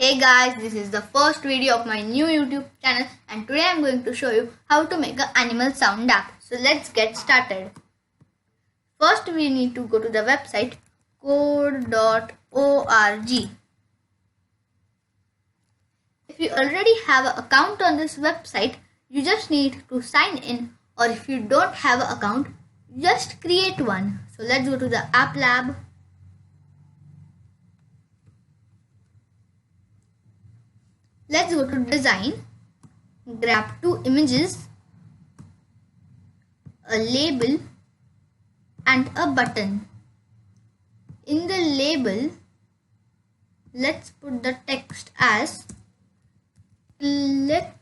Hey guys, this is the first video of my new YouTube channel and today I'm going to show you how to make an animal sound app. So let's get started. First we need to go to the website code.org. If you already have an account on this website, you just need to sign in, or if you don't have an account, just create one. So let's go to the app lab. Let's go to design, grab two images, a label and a button. In the label, let's put the text as click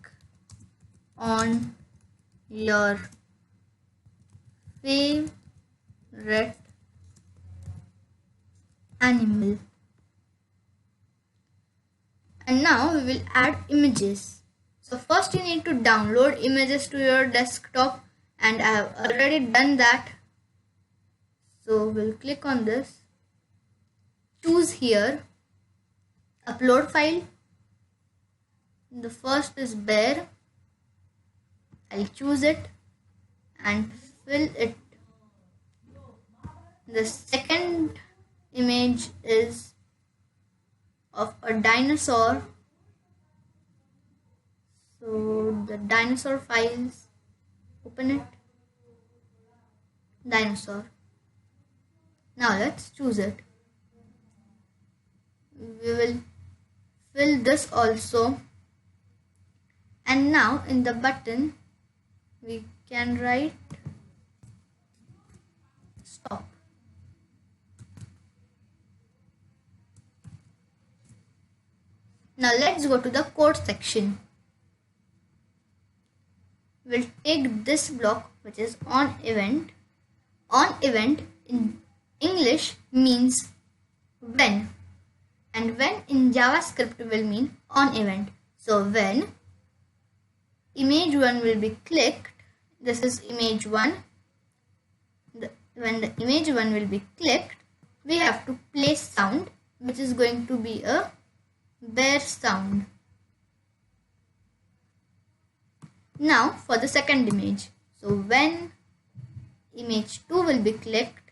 on your favorite animal. And now we will add images. So first you need to download images to your desktop and I have already done that. So we'll click on this, choose here, upload file. The first is bear. I'll choose it and fill it. The second image is of a dinosaur. So the dinosaur files, open it, dinosaur. Now let's choose it. We will fill this also, and now in the button we can write stop. Now let's go to the code section. We'll take this block which is on event. On event in English means when, and when in JavaScript will mean on event. So when image 1 will be clicked, this is image 1. When the image 1 will be clicked, we have to play sound which is going to be a bear sound. Now for the second image. So when image 2 will be clicked,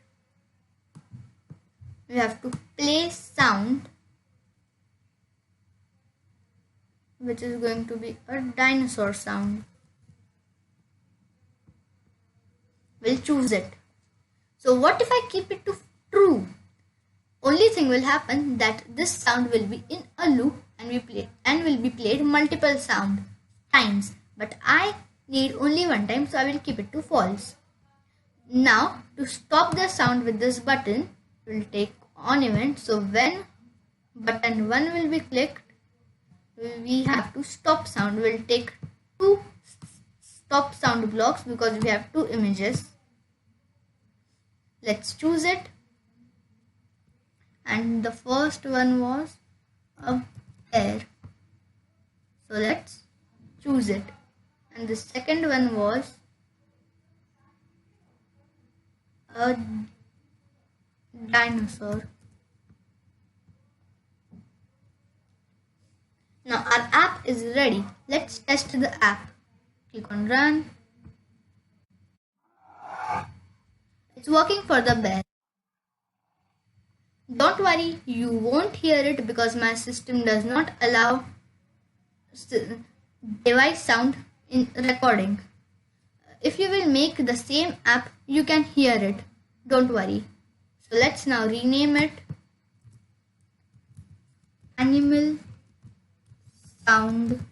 we have to play sound which is going to be a dinosaur sound. We'll choose it. So what if I keep it to true? Only thing will happen that this sound will be in a loop and will be played multiple times. But I need only one time, so I will keep it to false. Now to stop the sound with this button, we'll take on event. So when button 1 will be clicked, we have to stop sound. We'll take two stop sound blocks because we have two images. Let's choose it. And the first one was a bear. So let's choose it. And the second one was a dinosaur. Now our app is ready. Let's test the app. Click on run. It's working for the bear. Don't worry, you won't hear it because my system does not allow device sound in recording. If you will make the same app, you can hear it. Don't worry. So let's now rename it Animal Sound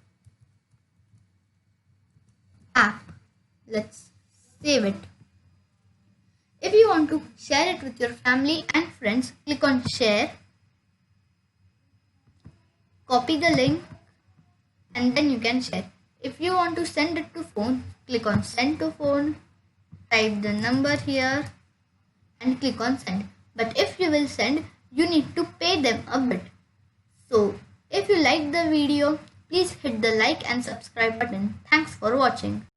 App. Let's save it. If you want to share it with your family and friends, click on share, copy the link and then you can share. If you want to send it to phone, click on send to phone, type the number here and click on send. But if you will send, you need to pay them a bit. So if you like the video, please hit the like and subscribe button. Thanks for watching.